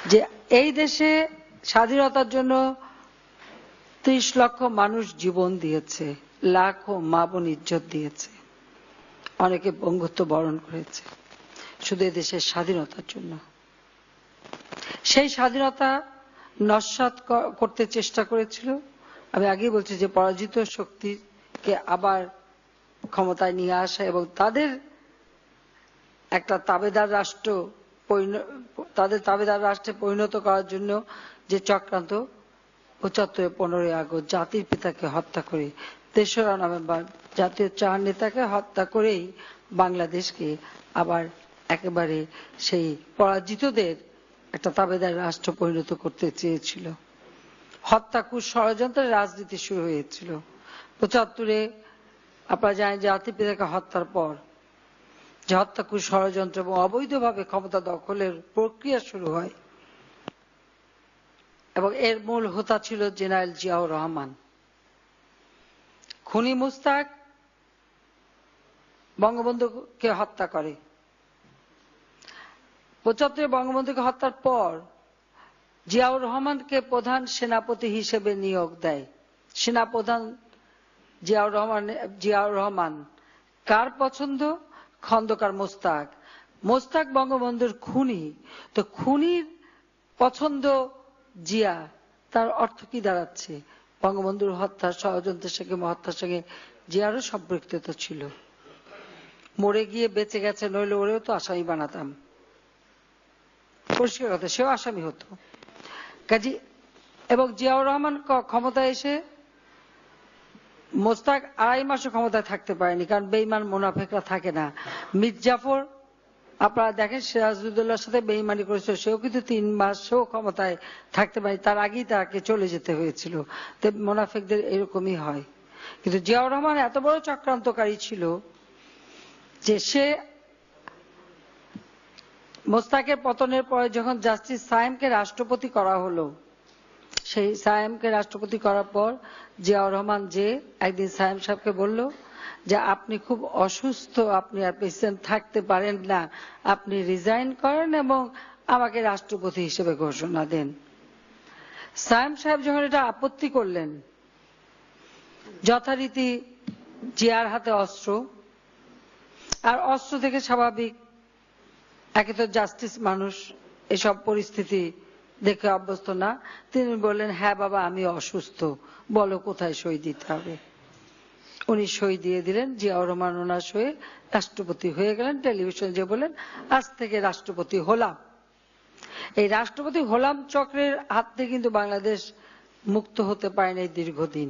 যে এই দেশে স্বাধীনতার জন্য 30 লক্ষ মানুষ জীবন দিয়েছে, লাখো মা বোন ইজ্জত দিয়েছে, অনেকে বঙ্গত্ব বরণ করেছে শুধু এই দেশের স্বাধীনতার জন্য। সেই স্বাধীনতা নস্যাৎ করতে চেষ্টা করেছিল। আমি আগেই বলছি যে পরাজিত শক্তিকে আবার ক্ষমতায় নিয়ে আসা এবং তাদের একটা তাবেদার রাষ্ট্রে পরিণত করার জন্য যে চক্রান্ত ৭৫ 15ই আগস্ট জাতির পিতাকে হত্যা করে ৩রা নভেম্বর জাতীয় 4 নেতাকে হত্যা করেই বাংলাদেশকে আবার একেবারে সেই পরাজিতদের একটা তাবেদার রাষ্ট্র পরিণত করতে চেয়েছিল। হত্যাকুশ ষড়যন্ত্রের রাজনীতি শুরু হয়েছিল ৭৫-এ। আপনারা জানেন জাতির পিতাকে হত্যার পর যে হত্যাকুশ ষড়যন্ত্র এবং অবৈধভাবে ক্ষমতা দখলের প্রক্রিয়া শুরু হয় এবং এর মূল হোতা ছিল জেনারেল জিয়াউর রহমান। খুনি মুস্তাক বঙ্গবন্ধুকে হত্যা করে। ৭৫-এ বঙ্গবন্ধুকে হত্যার পর জিয়াউর রহমানকে প্রধান সেনাপতি হিসেবে নিয়োগ দেয়। সেনাপ্রধান জিয়াউর রহমান কার পছন্দ? খন্দকার মোস্তাক। মোস্তাক বঙ্গবন্ধুর খুনি, তো খুনির পছন্দ জিয়া। তার অর্থ কি দাঁড়াচ্ছে? বঙ্গবন্ধুর হত্যার ষড়যন্ত্রের সঙ্গে হত্যার সঙ্গে জিয়ারও সম্পৃক্ততা ছিল। মরে গিয়ে বেঁচে গেছে, নইলে ওরেও তো আসামি বানাতাম। পরিষ্কার কথা, সেও আসামি হতো কাজী। এবং জিয়াউর রহমান ক্ষমতায় এসে মোস্তাক ২.৫ মাসও ক্ষমতায় থাকতে পারেনি, কারণ বেঈমান মুনাফেকরা থাকে না। মির্জাফর আপনারা দেখেন সিরাজউদ্দৌলার সাথে বেঈমানি করেছিল, সেও কিন্তু 3 মাসও ক্ষমতায় থাকতে পারেনি, তার আগেই তাকে চলে যেতে হয়েছিল। তো মুনাফেকদের এরকমই হয়। কিন্তু জিয়াউর রহমান এত বড় চক্রান্তকারী ছিল যে সে মোস্তাকের পতনের পরে যখন জাস্টিস সায়েমকে রাষ্ট্রপতি করা হলো, সেই সায়েমকে রাষ্ট্রপতি করার পর জিয়াউর রহমান যে একদিন সায়েম সাহেবকে বলল যে আপনি খুব অসুস্থ, আপনি আর প্রেসিডেন্ট থাকতে পারেন না, আপনি রিজাইন করেন এবং আমাকে রাষ্ট্রপতি হিসেবে ঘোষণা দেন। সায়েম সাহেব যখন এটা আপত্তি করলেন, যথারীতি জিয়ার হাতে অস্ত্র, আর অস্ত্র থেকে স্বাভাবিক একে তো জাস্টিস মানুষ এসব পরিস্থিতি দেখে অভ্যস্ত না। তিনি বললেন, হ্যাঁ বাবা আমি অসুস্থ, বলো কোথায় সই দিতে হবে। উনি সই দিয়ে দিলেন, জিয়াউর রহমান ওনার সই রাষ্ট্রপতি হয়ে গেলেন। টেলিভিশন যে বলেন আজ থেকে রাষ্ট্রপতি হলাম। এই রাষ্ট্রপতি হলাম চক্রের হাত থেকে কিন্তু বাংলাদেশ মুক্ত হতে পারেনি দীর্ঘদিন।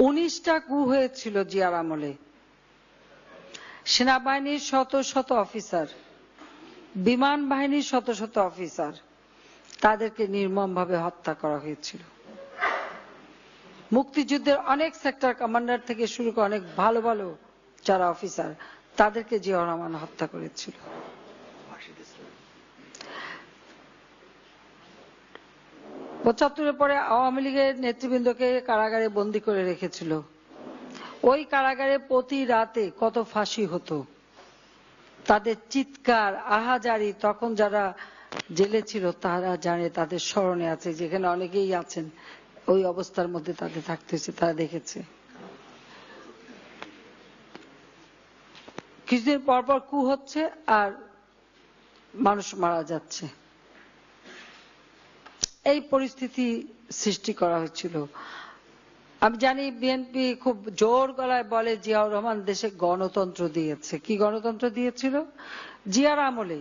19টা কু হয়েছিল জিয়ার আমলে। সেনাবাহিনীর শত শত অফিসার, বিমান বাহিনীর শত শত অফিসার, তাদেরকে নির্মমভাবে হত্যা করা হয়েছিল। মুক্তিযুদ্ধের অনেক সেক্টর কমান্ডার থেকে শুরু করে অনেক ভালো ভালো যারা অফিসার, তাদেরকে জিয়াউর রহমান হত্যা করেছিল। পঁচাত্তরের পরে আওয়ামী লীগের নেতৃবৃন্দকে কারাগারে বন্দী করে রেখেছিল। ওই কারাগারে প্রতি রাতে কত ফাঁসি হতো, তাদের চিৎকার আহাজারি তখন যারা জেলে ছিল তারা জানে, তাদের স্মরণে আছে, যেখানে অনেকেই আছেন ওই অবস্থার মধ্যে তাদের থাকতে হয়েছে, তারা দেখেছে। কিছুদিন পর পর কু হচ্ছে আর মানুষ মারা যাচ্ছে, এই পরিস্থিতি সৃষ্টি করা হয়েছিল। আমি জানি বিএনপি খুব জোর গলায় বলে জিয়াউর রহমান দেশে গণতন্ত্র দিয়েছে। কি গণতন্ত্র দিয়েছিল? জিয়ার আমলে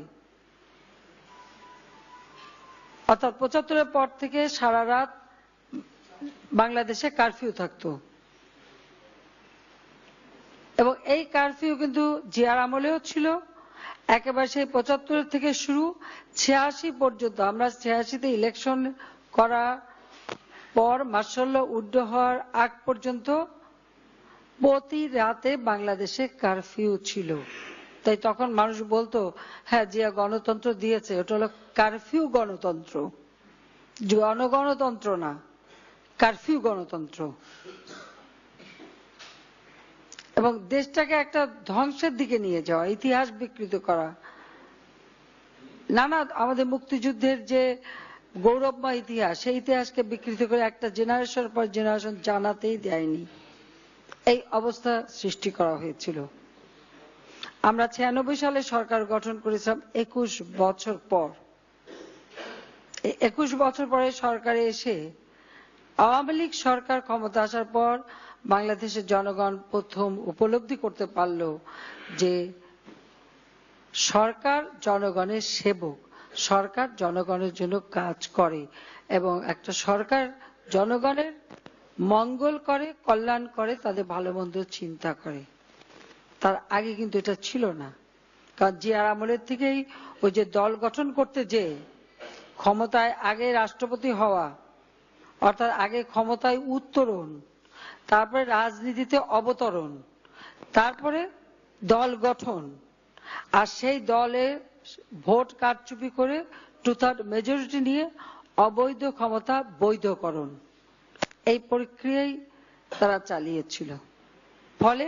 অর্থাৎ ৭৫-এর পর থেকে সারা রাত বাংলাদেশে কারফিউ থাকতো এবং এই কারফিউ কিন্তু জিয়ার আমলেও ছিল। একেবারে সেই ৭৫ থেকে শুরু ৮৬ পর্যন্ত, আমরা ৮৬-তে ইলেকশন করা পর মার্শাল ল উইথড্র হওয়ার আগ পর্যন্ত প্রতি রাতে বাংলাদেশে কারফিউ ছিল। তাই তখন মানুষ বলতো হ্যাঁ জিয়া গণতন্ত্র দিয়েছে, ওটা হলো কারফিউ গণতন্ত্র, জনগণতন্ত্র না, কারফিউ গণতন্ত্র। এবং দেশটাকে একটা ধ্বংসের দিকে নিয়ে যাওয়া, ইতিহাস বিকৃত করা, নানা আমাদের মুক্তিযুদ্ধের যে গৌরবময় ইতিহাস, সেই ইতিহাসকে বিকৃত করে একটা জেনারেশন পর জেনারেশন জানাতেই দেয়নি। এই অবস্থা সৃষ্টি করা হয়েছিল। আমরা 96 সালে সরকার গঠন করেছিলাম 21 বছর পর। 21 বছর পরে সরকারে এসে আওয়ামী লীগ সরকার ক্ষমতা আসার পর বাংলাদেশের জনগণ প্রথম উপলব্ধি করতে পারল যে সরকার জনগণের সেবক, সরকার জনগণের জন্য কাজ করে এবং একটা সরকার জনগণের মঙ্গল করে, কল্যাণ করে, তাদের ভালো মন্দ চিন্তা করে। তার আগে কিন্তু এটা ছিল না। কারণ জিয়ার আমলের থেকেই ওই যে দল গঠন করতে যে ক্ষমতায় আগে রাষ্ট্রপতি হওয়া, অর্থাৎ আগে ক্ষমতায় উত্তরণ, তারপরে রাজনীতিতে অবতরণ, তারপরে দল গঠন, আর সেই দলে ভোট কারচুপি করে 2/3 মেজরিটি নিয়ে অবৈধ ক্ষমতা বৈধকরণ, এই প্রক্রিয়াই তারা চালিয়েছিল। ফলে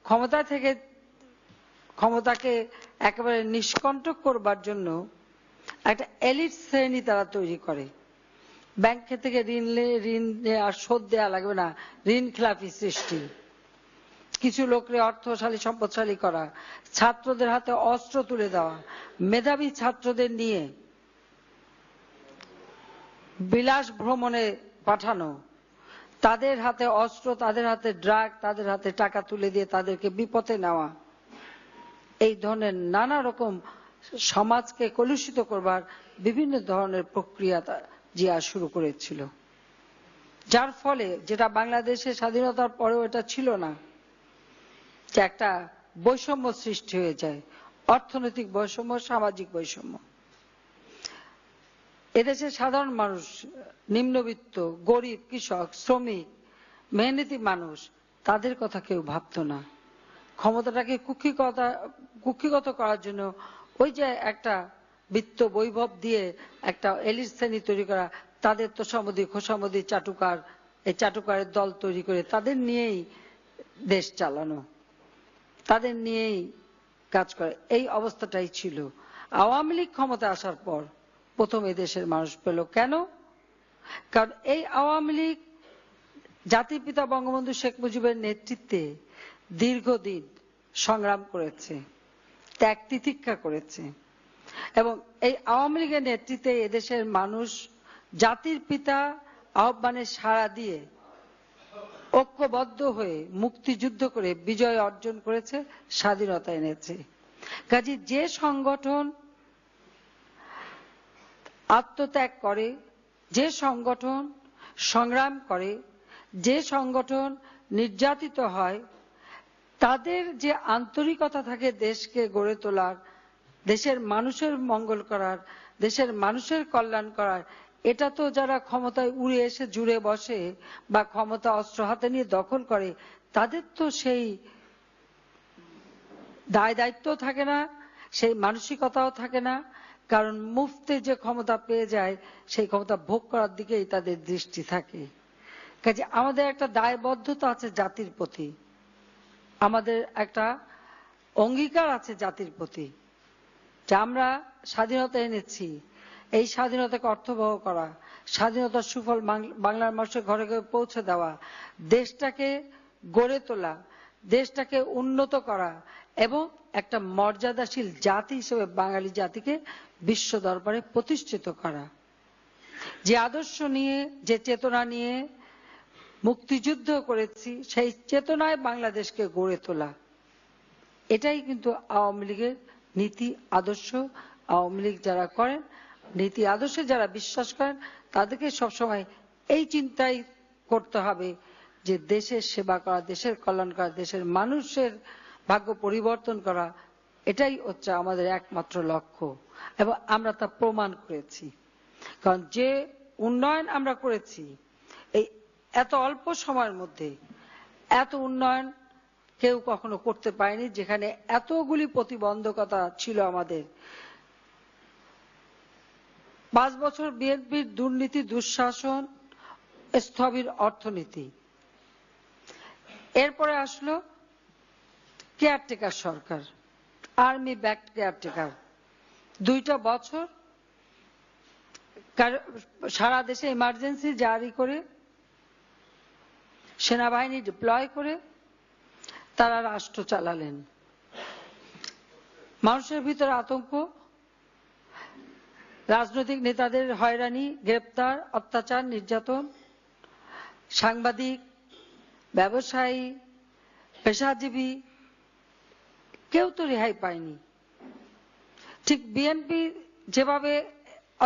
ক্ষমতা থেকে ক্ষমতাকে একেবারে নিষ্কণ্টক করবার জন্য একটা এলিট শ্রেণী তারা তৈরি করে। ব্যাংক থেকে ঋণ আর শোধ দেওয়া লাগবে না, ঋণ খেলাপি সৃষ্টি, কিছু লোকরে অর্থশালী সম্পদশালী করা, ছাত্রদের হাতে অস্ত্র তুলে দেওয়া, মেধাবী ছাত্রদের নিয়ে বিলাস ভ্রমণে পাঠানো, তাদের হাতে অস্ত্র, তাদের হাতে ড্রাগ, তাদের হাতে টাকা তুলে দিয়ে তাদেরকে বিপথে নেওয়া, এই ধরনের নানা রকম সমাজকে কলুষিত করবার বিভিন্ন ধরনের প্রক্রিয়া জিয়া শুরু করেছিল। যার ফলে যেটা বাংলাদেশের স্বাধীনতার পরেও এটা ছিল না, যে একটা বৈষম্য সৃষ্টি হয়ে যায়, অর্থনৈতিক বৈষম্য, সামাজিক বৈষম্য। এদেশের সাধারণ মানুষ, নিম্নবিত্ত, গরিব, কৃষক, শ্রমিক, মেহনতি মানুষ, তাদের কথা কেউ ভাবতো না। ক্ষমতাটাকে কুক্ষিগত করার জন্য ওই যে একটা বিত্ত বৈভব দিয়ে একটা এলিট শ্রেণী তৈরি করা, তাদের তোষামোদী খোসামোদী চাটুকার, এই চাটুকারের দল তৈরি করে তাদের নিয়েই দেশ চালানো, তাদের নিয়েই কাজ করে, এই অবস্থাটাই ছিল। আওয়ামী লীগ ক্ষমতা আসার পর প্রথম এদেশের মানুষ পেল কেন? কারণ এই আওয়ামী লীগ জাতির পিতা বঙ্গবন্ধু শেখ মুজিবের নেতৃত্বে দীর্ঘদিন সংগ্রাম করেছে, ত্যাগ তিতিক্ষা করেছে, এবং এই আওয়ামী লীগের নেতৃত্বে এদেশের মানুষ জাতির পিতা আহ্বানে সাড়া দিয়ে ঐক্যবদ্ধ হয়ে মুক্তিযুদ্ধ করে বিজয় অর্জন করেছে, স্বাধীনতা এনেছে। কাজে যে সংগঠন আত্মত্যাগ করে, যে সংগঠন সংগ্রাম করে, যে সংগঠন নির্যাতিত হয়, তাদের যে আন্তরিকতা থাকে দেশকে গড়ে তোলার, দেশের মানুষের মঙ্গল করার, দেশের মানুষের কল্যাণ করার, এটা তো যারা ক্ষমতায় উড়ে এসে জুড়ে বসে বা ক্ষমতা অস্ত্র হাতে নিয়ে দখল করে, তাদের তো সেই দায় দায়িত্ব থাকে না, সেই মানসিকতাও থাকে না। কারণ মুফতে যে ক্ষমতা পেয়ে যায়, সেই ক্ষমতা ভোগ করার দিকেই তাদের দৃষ্টি থাকে। কাজে আমাদের একটা দায়বদ্ধতা আছে জাতির প্রতি, আমাদের একটা অঙ্গীকার আছে জাতির প্রতি, যে আমরা স্বাধীনতা এনেছি, এই স্বাধীনতাকে অর্থবহ করা, স্বাধীনতার সুফল বাংলার মানুষের ঘরে ঘরে পৌঁছে দেওয়া, দেশটাকে গড়ে তোলা, দেশটাকে উন্নত করা এবং একটা মর্যাদাশীল জাতি হিসেবে বাঙালি জাতিকে বিশ্ব দরবারে প্রতিষ্ঠিত করা। যে আদর্শ নিয়ে, যে চেতনা নিয়ে মুক্তিযুদ্ধ করেছি, সেই চেতনায় বাংলাদেশকে গড়ে তোলা, এটাই কিন্তু আওয়ামী লীগের নীতি আদর্শ। আওয়ামী লীগ যারা করেন, নীতি আদর্শে যারা বিশ্বাস করেন, তাদেরকে সবসময় এই চিন্তাই করতে হবে যে দেশের সেবা করা, দেশের কল্যাণ করা, দেশের মানুষের ভাগ্য পরিবর্তন করা, এটাই হচ্ছে আমাদের একমাত্র লক্ষ্য। এবং আমরা তা প্রমাণ করেছি। কারণ যে উন্নয়ন আমরা করেছি এই এত অল্প সময়ের মধ্যে, এত উন্নয়ন কেউ কখনো করতে পারেনি, যেখানে এতগুলি প্রতিবন্ধকতা ছিল আমাদের। 5 বছর বিএনপির দুর্নীতি, দুঃশাসন, স্থবির অর্থনীতি, এরপরে আসলো কেয়ারটেকার সরকার, আর্মি ব্যাকড কেয়ারটেকার, 2টা বছর সারা দেশে ইমার্জেন্সি জারি করে সেনাবাহিনী ডিপ্লয় করে তারা রাষ্ট্র চালালেন। মানুষের ভিতরে আতঙ্ক, রাজনৈতিক নেতাদের হয়রানি, গ্রেপ্তার, অত্যাচার, নির্যাতন, সাংবাদিক, ব্যবসায়ী, পেশাজীবী কেউ তো রেহাই পায়নি। ঠিক বিএনপি যেভাবে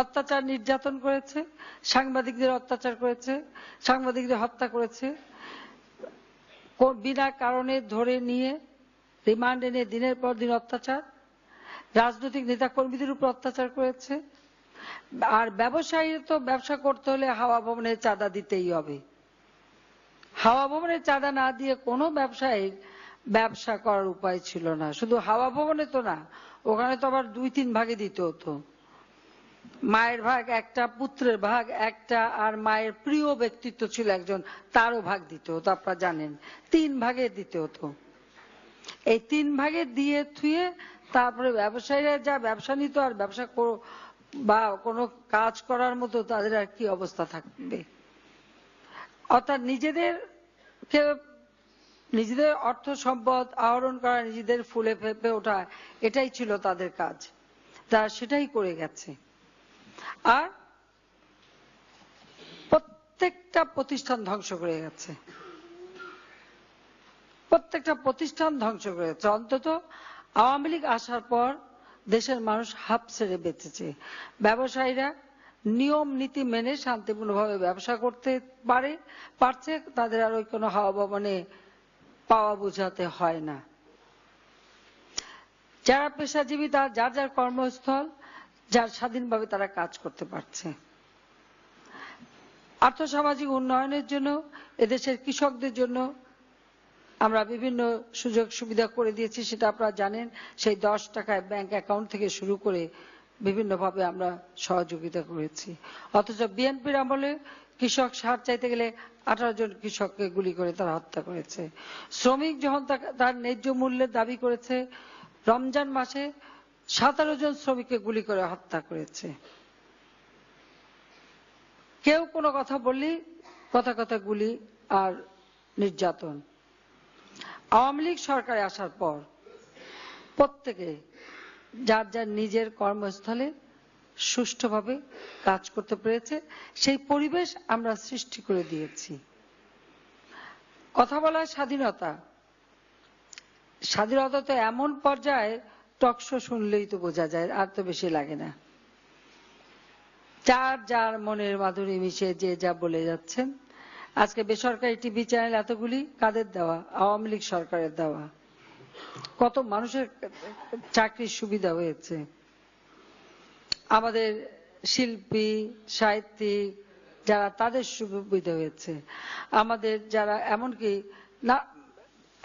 অত্যাচার নির্যাতন করেছে, সাংবাদিকদের অত্যাচার করেছে, সাংবাদিকদের হত্যা করেছে, বিনা কারণে ধরে নিয়ে রিমান্ড এনে দিনের পর দিন অত্যাচার, রাজনৈতিক নেতা কর্মীদের উপর অত্যাচার করেছে। আর ব্যবসায়ীরা তো ব্যবসা করতে হলে হাওয়া ভবনের চাঁদা দিতেই হবে। হাওয়া ভবনের চাঁদা না দিয়ে কোনো ব্যবসায়ীর ব্যবসা করার উপায় ছিল না। শুধু হাওয়া ভবনে তো না, ওখানে তো আবার 2-3 ভাগে দিতে হতো। মায়ের ভাগ একটা, পুত্রের ভাগ একটা, আর মায়ের প্রিয় ব্যক্তিত্ব ছিল একজন, তারও ভাগ দিতে হতো। আপনারা জানেন 3 ভাগে দিতে হতো। এই 3 ভাগে দিয়ে থুয়ে তারপরে ব্যবসায়ীরা যা ব্যবসা নিত, আর ব্যবসা বা কোনো কাজ করার মতো তাদের আর কি অবস্থা থাকবে। অর্থাৎ নিজেদের অর্থ সম্পদ আহরণ করা, নিজেদের ফুলে ফেঁপে ওঠা, এটাই ছিল তাদের কাজ। তারা সেটাই করে গেছে। আর প্রত্যেকটা প্রতিষ্ঠান ধ্বংস করে গেছে, প্রত্যেকটা প্রতিষ্ঠান ধ্বংস করে গেছে। অন্তত আওয়ামী লীগ আসার পর দেশের মানুষ হাঁপ ছেড়ে বেঁচেছে। ব্যবসায়ীরা নিয়ম নীতি মেনে শান্তিপূর্ণভাবে ব্যবসা করতে পারছে, তাদের আর ওই কোনো হাওয়া ভবনে পাওয়া বোঝাতে হয় না। যারা পেশাজীবী তার যার যার কর্মস্থল, যার স্বাধীনভাবে তারা কাজ করতে পারছে। আর্থসামাজিক উন্নয়নের জন্য এদেশের কৃষকদের জন্য আমরা বিভিন্ন সুযোগ সুবিধা করে দিয়েছি, সেটা আপনারা জানেন। সেই 10 টাকায় ব্যাংক অ্যাকাউন্ট থেকে শুরু করে বিভিন্নভাবে আমরা সহযোগিতা করেছি। অথচ বিএনপির আমলে কৃষক সার চাইতে গেলে 18 জন কৃষককে গুলি করে তারা হত্যা করেছে। শ্রমিক যখন তার ন্যায্য মূল্যের দাবি করেছে, রমজান মাসে 17 জন শ্রমিককে গুলি করে হত্যা করেছে। কেউ কোনো কথা বললেই কথা কথা গুলি আর নির্যাতন। আওয়ামী লীগ সরকারে আসার পর প্রত্যেকে যার যার নিজের কর্মস্থলে সুষ্ঠুভাবে কাজ করতে পেরেছে, সেই পরিবেশ আমরা সৃষ্টি করে দিয়েছি। কথা বলার স্বাধীনতা, স্বাধীনতা তো এমন পর্যায়ে টকশো শুনলেই তো বোঝা যায়, আর তো বেশি লাগে না। যার যার মনের মাধুরী মিশে যে যা বলে যাচ্ছেন। আজকে বেসরকারি টিভি চ্যানেল এতগুলি কাদের দেওয়া? আওয়ামী লীগ সরকারের দেওয়া। কত মানুষের চাকরির সুবিধা হয়েছে। আমাদের শিল্পী সাহিত্যিক যারা, তাদের সুবিধা হয়েছে। আমাদের যারা, এমনকি না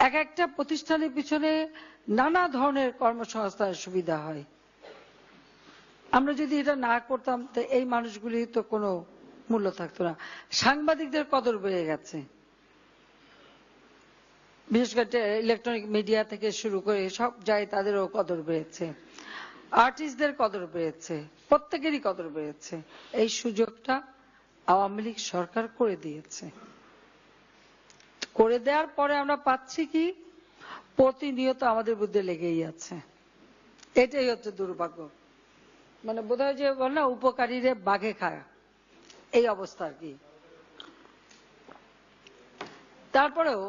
এক একটা প্রতিষ্ঠানের পিছনে নানা ধরনের কর্মসংস্থানের সুবিধা হয়। আমরা যদি এটা না করতাম তো এই মানুষগুলি তো কোনো মূল্য থাকতো না। সাংবাদিকদের কদর বেড়ে গেছে, বিশেষ করে ইলেকট্রনিক মিডিয়া থেকে শুরু করে সব জায়গায় তাদেরও কদর বেড়েছে। আর্টিস্টদের কদর বেড়েছে, প্রত্যেকেরই কদর বেড়েছে। এই সুযোগটা আওয়ামী লীগ সরকার করে দিয়েছে। করে দেওয়ার পরে আমরা পাচ্ছি কি, প্রতিনিয়ত আমাদের বুদ্ধে লেগেই আছে। এটাই হচ্ছে দুর্ভাগ্য। মানে বোধহয় যে বল না, উপকারীরে বাঘে খায়, এই অবস্থা আর কি। তারপরেও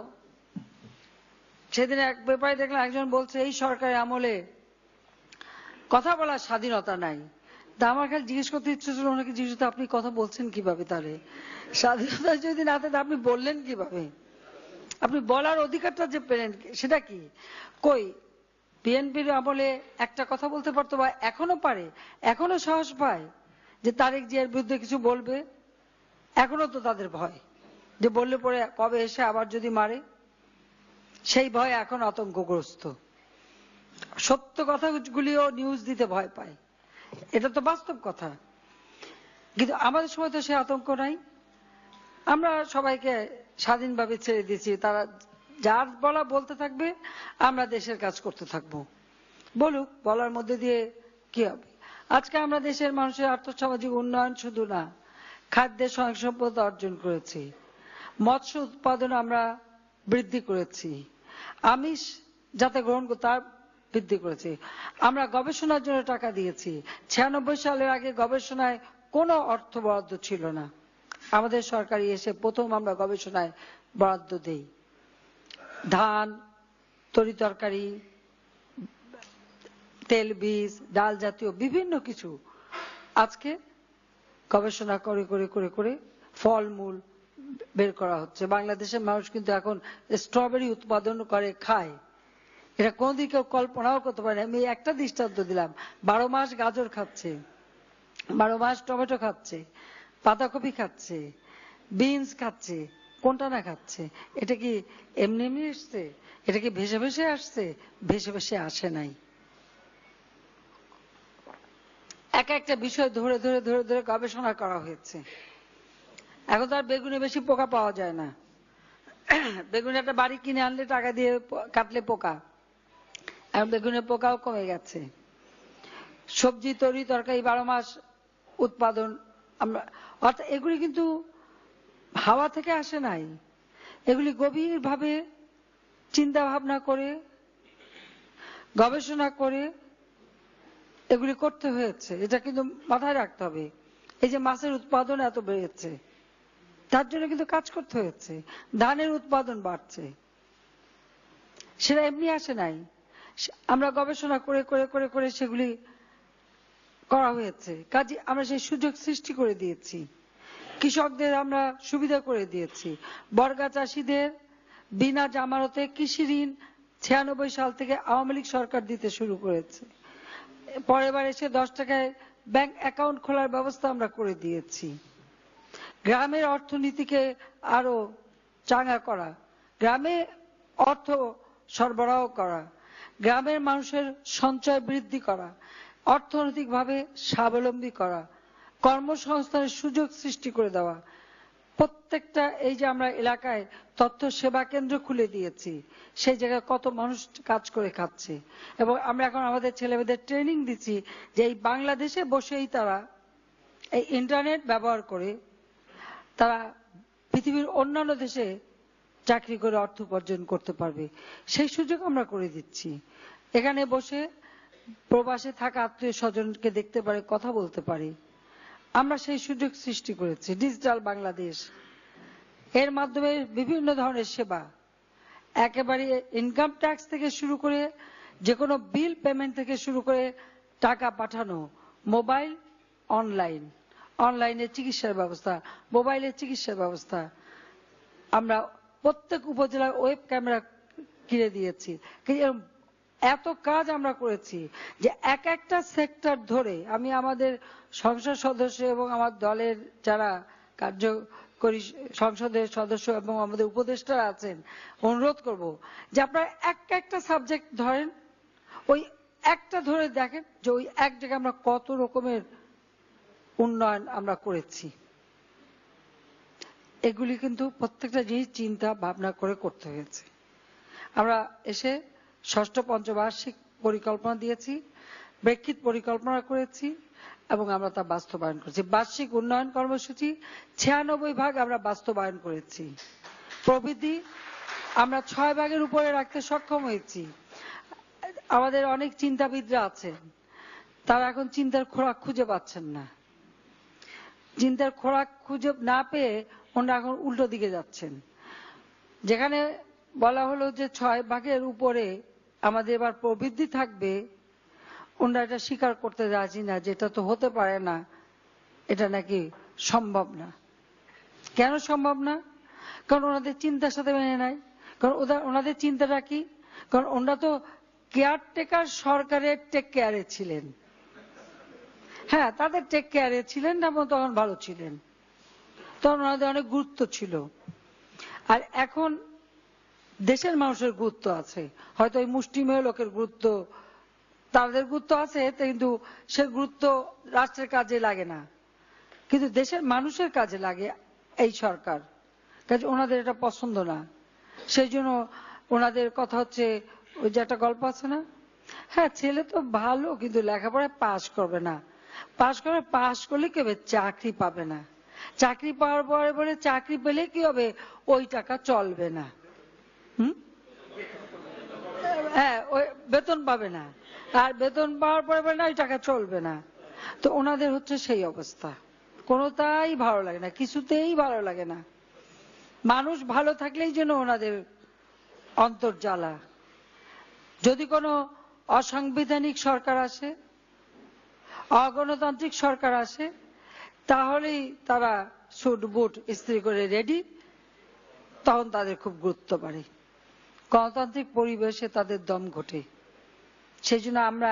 সেদিন এক ব্যাপারে দেখলাম, একজন বলছে এই সরকারের আমলে কথা বলার স্বাধীনতা নাই। তা আমার কাছে জিজ্ঞেস করতে ইচ্ছে ছিল, ওনাকে জিজ্ঞেস করতে, আপনি কথা বলছেন কিভাবে? তাহলে স্বাধীনতা যদি না থাকে আপনি বললেন কিভাবে? আপনি বলার অধিকারটা যে পেলেন সেটা কি? কই বিএনপির আমলে একটা কথা বলতে পারতো, বা এখনো পারে, এখনো সাহস পায় যে তারেক জিয়ার বিরুদ্ধে কিছু বলবে। এখনো তো তাদের ভয় যে বললে পরে কবে এসে আবার যদি মারে, সেই ভয় এখন আতঙ্কগ্রস্ত। সত্য কথাগুলিও নিউজ দিতে ভয় পায়, এটা তো বাস্তব কথা। কিন্তু আমাদের সময় তো সে আতঙ্ক নাই। আমরা সবাইকে স্বাধীনভাবে ছেড়ে দিয়েছি, তারা যার বলা বলতে থাকবে, আমরা দেশের কাজ করতে থাকবো। বলুক, বলার মধ্যে দিয়ে কি হবে? আজকে আমরা দেশের মানুষের আর্থসামাজিক উন্নয়ন শুধু না, খাদ্যে স্বয়ংসম্পূর্ণতা অর্জন করেছি, মৎস্য উৎপাদন আমরা বৃদ্ধি করেছি, আমিষ যাতে গ্রহণ তার বৃদ্ধি করেছি, আমরা গবেষণার জন্য টাকা দিয়েছি। 96 সালের আগে গবেষণায় কোনো অর্থ বরাদ্দ ছিল না, আমাদের সরকারি এসে প্রথম আমরা গবেষণায় বরাদ্দ দেই। ধান, তরিতরকারি, তেল বীজ, ডাল জাতীয় বিভিন্ন কিছু আজকে গবেষণা করে করে করে করে ফলমূল বের করা হচ্ছে। বাংলাদেশের মানুষ কিন্তু এখন স্ট্রবেরি উৎপাদন করে খায়, এটা কোনদিন কেউ কল্পনাও করতে পারে না। আমি একটা দৃষ্টান্ত দিলাম, 12 মাস গাজর খাচ্ছে, 12 মাস টমেটো খাচ্ছে, পাতাকপি খাচ্ছে, বিনস খাচ্ছে, কোনটা না খাচ্ছে? এটা কি এমনি এমনি আসছে? এটা কি ভেসে ভেসে আসছে? ভেসে ভেসে আসে নাই। এক একটা বিষয় ধরে ধরে ধরে ধরে গবেষণা করা হয়েছে। এখন তো আর বেগুনে বেশি পোকা পাওয়া যায় না। বেগুনে একটা বাড়ি কিনে আনলে টাকা দিয়ে কাটলে পোকা, এখন বেগুনের পোকাও কমে গেছে। সবজি, তরি তরকারি 12 মাস উৎপাদন আমরা, অর্থাৎ এগুলি কিন্তু হাওয়া থেকে আসে নাই, এগুলি গভীরভাবে চিন্তা ভাবনা করে গবেষণা করে এগুলি করতে হয়েছে। এটা কিন্তু মাথায় রাখতে হবে। এই যে মাছের উৎপাদন এত বেড়েছে, তার জন্য কিন্তু কাজ করতে হয়েছে। ধানের উৎপাদন বাড়ছে, সেটা এমনি আসে নাই, আমরা গবেষণা করে করে করে করে সেগুলি করা হয়েছে। কাজে আমরা সেই সুযোগ সৃষ্টি করে দিয়েছি, কৃষকদের আমরা সুবিধা করে দিয়েছি। বর্গা চাষীদের বিনা জামানতে কৃষি ঋণ 96 সাল থেকে আওয়ামী লীগ সরকার দিতে শুরু করেছে। পরের বার এসে 10 টাকায় ব্যাংক অ্যাকাউন্ট খোলার ব্যবস্থা আমরা করে দিয়েছি। গ্রামের অর্থনীতিকে আরো চাঙ্গা করা, গ্রামে অর্থ সরবরাহ করা, গ্রামের মানুষের সঞ্চয় বৃদ্ধি করা, অর্থনৈতিকভাবে স্বাবলম্বী করা, কর্মসংস্থানের সুযোগ সৃষ্টি করে দেওয়া। প্রত্যেকটা এই যে আমরা এলাকায় তথ্য সেবা কেন্দ্র খুলে দিয়েছি, সেই জায়গায় কত মানুষ কাজ করে খাচ্ছে। এবং আমরা এখন আমাদের ছেলেমেয়েদের ট্রেনিং দিচ্ছি যে এই বাংলাদেশে বসেই তারা এই ইন্টারনেট ব্যবহার করে তারা পৃথিবীর অন্যান্য দেশে চাকরি করে অর্থ উপার্জন করতে পারবে, সেই সুযোগ আমরা করে দিচ্ছি। এখানে বসে প্রবাসে থাকা আত্মীয় স্বজনকে দেখতে পারে, কথা বলতে পারে, আমরা সেই সুযোগ সৃষ্টি করেছি। ডিজিটাল বাংলাদেশ, এর মাধ্যমে বিভিন্ন ধরনের সেবা, একেবারে ইনকাম ট্যাক্স থেকে শুরু করে যে কোনো বিল পেমেন্ট থেকে শুরু করে টাকা পাঠানো, মোবাইল, অনলাইন, অনলাইনে চিকিৎসার ব্যবস্থা, মোবাইলের চিকিৎসার ব্যবস্থা, আমরা প্রত্যেক উপজেলায় ওয়েব ক্যামেরা কিনে দিয়েছি। এত কাজ আমরা করেছি যে এক একটা সেক্টর ধরে আমি আমাদের সংসদ সদস্য এবং আমার দলের যারা কার্যকরী সংসদের সদস্য এবং আমাদের উপদেষ্টারা আছেন, অনুরোধ করব যে আপনারা একটা সাবজেক্ট ধরেন, ওই একটা ধরে দেখেন যে ওই এক জায়গায় আমরা কত রকমের উন্নয়ন আমরা করেছি। এগুলি কিন্তু প্রত্যেকটা জিনিস চিন্তা ভাবনা করে করতে হয়েছে। আমরা এসে ষষ্ঠ পঞ্চবার্ষিক পরিকল্পনা দিয়েছি, প্রেক্ষিত পরিকল্পনা করেছি এবং আমরা তা বাস্তবায়ন করেছি। বার্ষিক উন্নয়ন কর্মসূচি 96 ভাগ আমরা বাস্তবায়ন করেছি। প্রবৃদ্ধি আমরা 6 ভাগের উপরে রাখতে সক্ষম হয়েছি। আমাদের অনেক চিন্তাবিদরা আছেন, তারা এখন চিন্তার খোরাক খুঁজে পাচ্ছেন না। চিন্তার খোরাক খুঁজে না পেয়ে ওনারা এখন উল্টো দিকে যাচ্ছেন। যেখানে বলা হলো যে 6 ভাগের উপরে আমাদের এবার প্রবৃদ্ধি থাকবে, ওনারা এটা স্বীকার করতে রাজি না, যেটা তো হতে পারে না, এটা নাকি সম্ভব না। কেন সম্ভব না? কারণ ওনাদের চিন্তার সাথে মেনে নাই। কারণ ওনাদের চিন্তাটা কি? কারণ ওনারা তো কেয়ারটেকার সরকারের টেক কেয়ারে ছিলেন। হ্যাঁ, তাদের টেক কেয়ারে ছিলেন এবং তখন ভালো ছিলেন, তখন ওনাদের অনেক গুরুত্ব ছিল। আর এখন দেশের মানুষের গুরুত্ব আছে, হয়তো ওই মুষ্টিমেয় লোকের গুরুত্ব, তাদের গুরুত্ব আছে, কিন্তু সে গুরুত্ব রাষ্ট্রের কাজে লাগে না, কিন্তু দেশের মানুষের কাজে লাগে এই সরকার। কাজে ওনাদের এটা পছন্দ না। সেই জন্য ওনাদের কথা হচ্ছে, ওই যে একটা গল্প আছে না, হ্যাঁ ছেলে তো ভালো কিন্তু লেখাপড়ায় পাস করবে না, পাশ করলে কি হবে, চাকরি পাবে না। চাকরি পাওয়ার পরে বলে চাকরি পেলে কি হবে, ওই টাকা চলবে না। হ্যাঁ, ওই বেতন পাবে না, আর বেতন পাওয়ার পরে বলে না ওই টাকা চলবে না। তো ওনাদের হচ্ছে সেই অবস্থা, কোনোটাই ভালো লাগে না, কিছুতেই ভালো লাগে না। মানুষ ভালো থাকলেই যেন ওনাদের অন্তর্জ্বালা। যদি কোনো অসাংবিধানিক সরকার আসে, অগণতান্ত্রিক সরকার আসে, তাহলেই তারা স্যুট বুট ইস্ত্রি করে রেডি, তখন তাদের খুব গুরুত্ব বাড়ে। গণতান্ত্রিক পরিবেশে তাদের দম ঘটে। সেই জন্য আমরা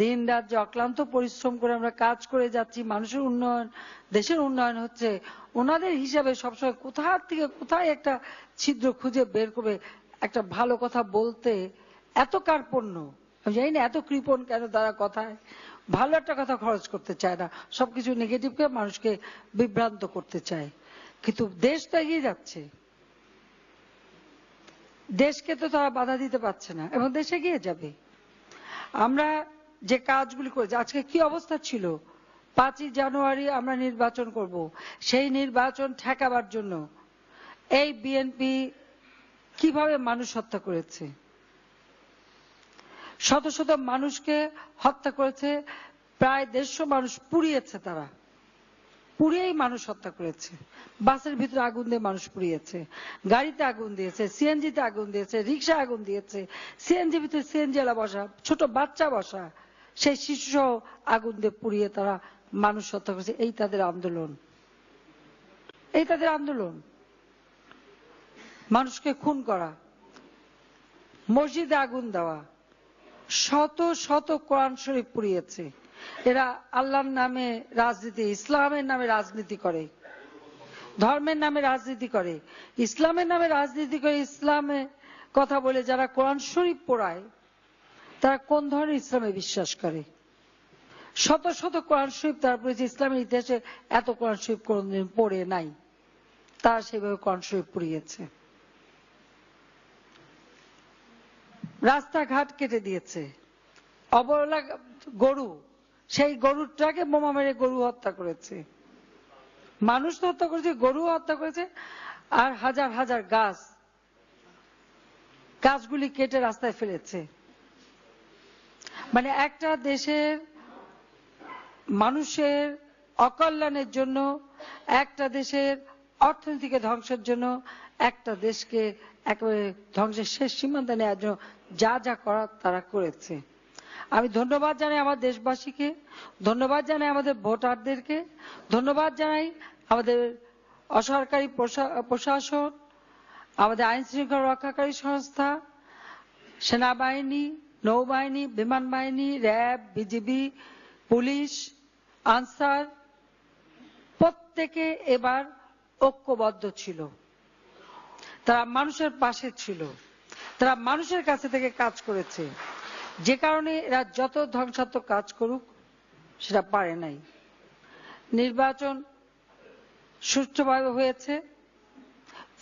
দিন রাত যে অক্লান্ত পরিশ্রম করে আমরা কাজ করে যাচ্ছি, মানুষের উন্নয়ন, দেশের উন্নয়ন হচ্ছে, ওনাদের হিসাবে সবসময় কোথা থেকে কোথায় একটা ছিদ্র খুঁজে বের করে একটা ভালো কথা বলতে এত কার্পণ্য। আমি জানি না এত কৃপণ কেন তারা কথায়, ভালো একটা কথা খরচ করতে চায় না, সবকিছু নেগেটিভকে মানুষকে বিভ্রান্ত করতে চায়। কিন্তু দেশ তো এগিয়ে যাচ্ছে, দেশকে তো তারা বাধা দিতে পারছে না, এবং দেশ এগিয়ে যাবে। আমরা যে কাজগুলি করেছি, আজকে কি অবস্থা ছিল, 5ই জানুয়ারি আমরা নির্বাচন করব, সেই নির্বাচন ঠেকাবার জন্য এই বিএনপি কিভাবে মানুষ হত্যা করেছে, শত শত মানুষকে হত্যা করেছে, প্রায় 150 মানুষ পুড়িয়েছে, তারা পুড়িয়েই মানুষ হত্যা করেছে। বাসের ভিতরে আগুন দিয়ে মানুষ পুড়িয়েছে, গাড়িতে আগুন দিয়েছে, সিএনজিতে আগুন দিয়েছে, রিক্সা আগুন দিয়েছে, সিএনজি ভিতরে সিএনজিওয়ালা বসা, ছোট বাচ্চা বসা, সেই শিশু সহ আগুন দিয়ে পুড়িয়ে তারা মানুষ হত্যা করেছে। এই তাদের আন্দোলন, এই তাদের আন্দোলন। মানুষকে খুন করা, মসজিদে আগুন দেওয়া, শত শত কোরআন শরীফ পুড়িয়েছে। এরা আল্লাহর নামে রাজনীতি, ইসলামের নামে রাজনীতি করে, ধর্মের নামে রাজনীতি করে, ইসলামের নামে রাজনীতি করে। ইসলামে কথা বলে যারা কোরআন শরীফ পড়ায়, তারা কোন ধরনের ইসলামে বিশ্বাস করে? শত শত কোরআন শরীফ তারা পড়েছে, ইসলামের ইতিহাসে এত কোরআন শরীফ কোনদিন পড়ে নাই, তারা সেভাবে কোরআন শরীফ পড়িয়েছে। রাস্তাঘাট কেটে দিয়েছে, অবলা গরু, সেই গরুটাকে বোমা মেরে গরু হত্যা করেছে, মানুষ তো হত্যা করেছে, গরু হত্যা করেছে। আর হাজার হাজার গাছগুলি কেটে রাস্তায় ফেলেছে। মানে একটা দেশের মানুষের অকল্যাণের জন্য, একটা দেশের অর্থনীতিকে ধ্বংসের জন্য, একটা দেশকে একেবারে ধ্বংসের শেষ সীমান্তে নেওয়ার জন্য যা যা করার তারা করেছে। আমি ধন্যবাদ জানাই আমার দেশবাসীকে, ধন্যবাদ জানাই আমাদের ভোটারদেরকে, ধন্যবাদ জানাই আমাদের অসরকারি প্রশাসন, আমাদের আইন শৃঙ্খলা রক্ষাকারী সংস্থা, সেনাবাহিনী, নৌবাহিনী, বিমান বাহিনী, র্যাব, বিজিবি, পুলিশ, আনসার, প্রত্যেকে এবার ঐক্যবদ্ধ ছিল। তারা মানুষের পাশে ছিল, তারা মানুষের কাছে থেকে কাজ করেছে, যে কারণে এরা যত ধ্বংসাত্মক কাজ করুক সেটা পারে নাই। নির্বাচন সুষ্ঠুভাবে হয়েছে,